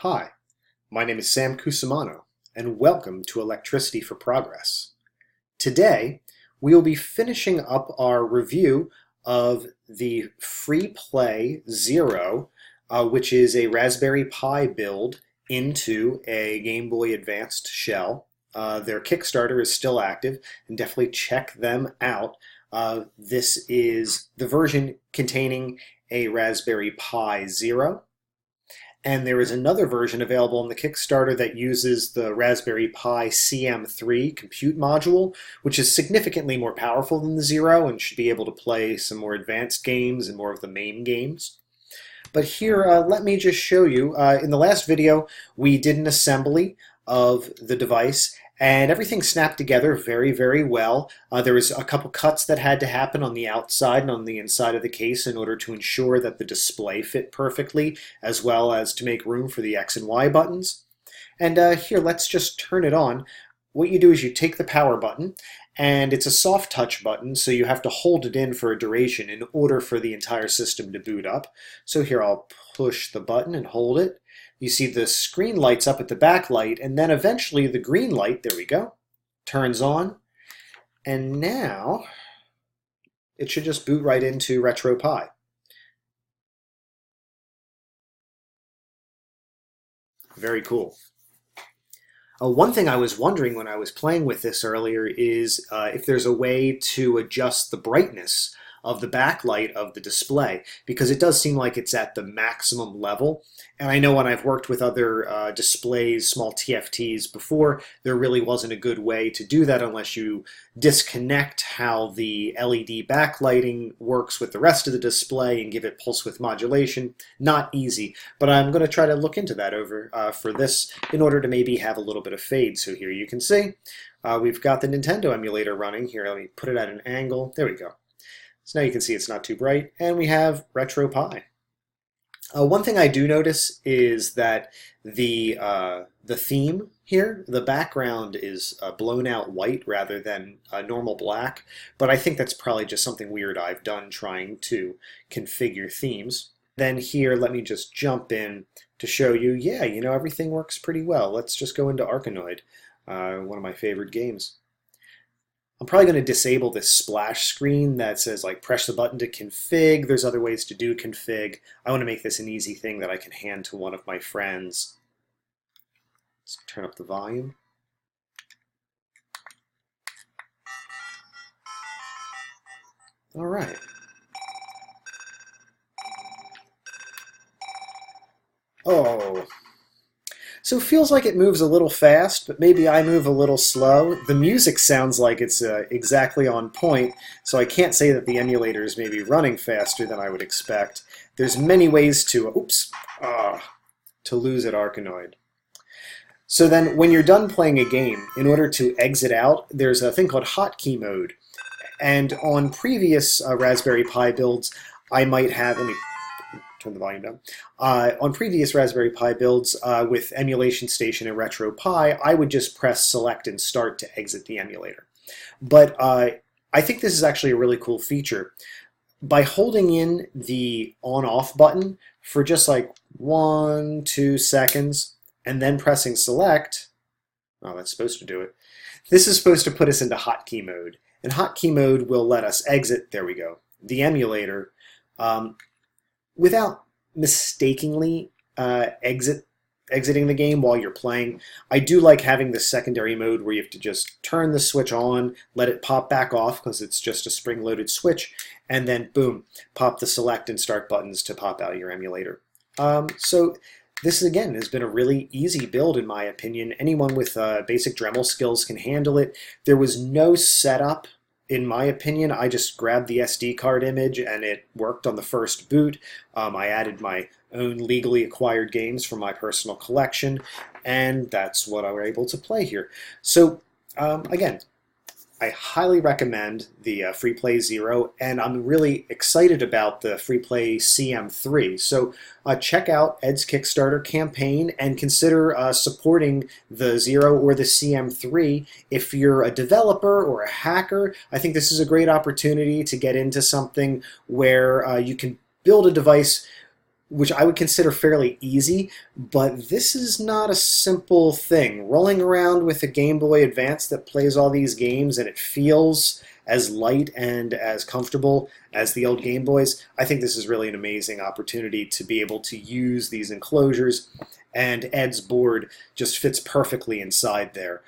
Hi, my name is Sam Cusimano, and welcome to Electricity for Progress. Today, we will be finishing up our review of the Freeplay Zero, which is a Raspberry Pi build into a Game Boy Advanced shell. Their Kickstarter is still active, and definitely check them out. This is the version containing a Raspberry Pi Zero. And there is another version available on the Kickstarter that uses the Raspberry Pi CM3 compute module, which is significantly more powerful than the Zero and should be able to play some more advanced games and more of the MAME games. But here, let me just show you. In the last video, we did an assembly of the device, and everything snapped together very, very well. There was a couple cuts that had to happen on the outside and on the inside of the case in order to ensure that the display fit perfectly, as well as to make room for the X and Y buttons. And here, let's just turn it on. What you do is you take the power button, and it's a soft touch button, so you have to hold it in for a duration in order for the entire system to boot up. So here, I'll push the button and hold it. You see the screen lights up at the backlight, and then eventually the green light, there we go, turns on. And now it should just boot right into RetroPie. Very cool. One thing I was wondering when I was playing with this earlier is if there's a way to adjust the brightness of the backlight of the display, because it does seem like it's at the maximum level. And I know when I've worked with other displays, small TFTs before, there really wasn't a good way to do that unless you disconnect how the LED backlighting works with the rest of the display and give it pulse width modulation. Not easy, but I'm going to try to look into that over for this in order to maybe have a little bit of fade. So here you can see we've got the Nintendo emulator running. Here, let me put it at an angle. There we go. So now you can see it's not too bright, and we have RetroPie. One thing I do notice is that the theme here, the background is blown out white rather than normal black, but I think that's probably just something weird I've done trying to configure themes. Then here, let me just jump in to show you, yeah, you know, everything works pretty well. Let's just go into Arkanoid, one of my favorite games. I'm probably going to disable this splash screen that says like press the button to config. There's other ways to do config. I want to make this an easy thing that I can hand to one of my friends. Let's turn up the volume. All right. Oh. So it feels like it moves a little fast, but maybe I move a little slow. The music sounds like it's exactly on point, so I can't say that the emulator is maybe running faster than I would expect. There's many ways to lose at Arkanoid. So then when you're done playing a game, in order to exit out, there's a thing called Hotkey Mode. And on previous Raspberry Pi builds, I might have... turn the volume down. On previous Raspberry Pi builds with Emulation Station and RetroPie, I would just press Select and Start to exit the emulator. But I think this is actually a really cool feature. By holding in the on-off button for just like 1-2 seconds and then pressing Select, oh, that's supposed to do it. This is supposed to put us into Hotkey Mode. And Hotkey Mode will let us exit, there we go, the emulator without mistakenly exiting the game while you're playing. I do like having the secondary mode where you have to just turn the switch on, let it pop back off because it's just a spring-loaded switch, and then boom, pop the select and start buttons to pop out of your emulator. So this, again, has been a really easy build in my opinion. Anyone with basic Dremel skills can handle it. There was no setup. In my opinion, I just grabbed the SD card image and it worked on the first boot. I added my own legally acquired games from my personal collection, and that's what I were able to play here. So again, I highly recommend the Freeplay Zero, and I'm really excited about the Freeplay CM3. So check out Ed's Kickstarter campaign and consider supporting the Zero or the CM3. If you're a developer or a hacker, I think this is a great opportunity to get into something where you can build a device which I would consider fairly easy, but this is not a simple thing. Rolling around with a Game Boy Advance that plays all these games and it feels as light and as comfortable as the old Game Boys, I think this is really an amazing opportunity to be able to use these enclosures, and Ed's board just fits perfectly inside there.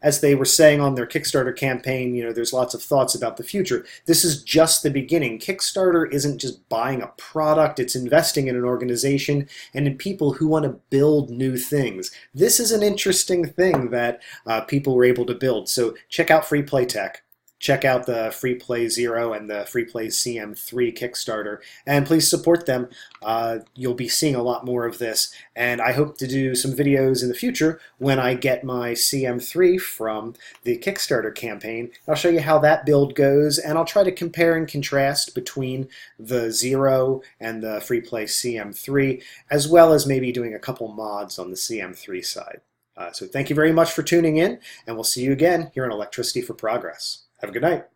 As they were saying on their Kickstarter campaign, there's lots of thoughts about the future. This is just the beginning. Kickstarter isn't just buying a product, it's investing in an organization and in people who want to build new things. This is an interesting thing that people were able to build. So check out Freeplay Tech. Check out the Freeplay 0 and the Freeplay CM3 Kickstarter, and please support them. You'll be seeing a lot more of this, and I hope to do some videos in the future when I get my CM3 from the Kickstarter campaign. I'll show you how that build goes, and I'll try to compare and contrast between the 0 and the Freeplay CM3, as well as maybe doing a couple mods on the CM3 side. So thank you very much for tuning in, and we'll see you again here on Electricity for Progress. Have a good night.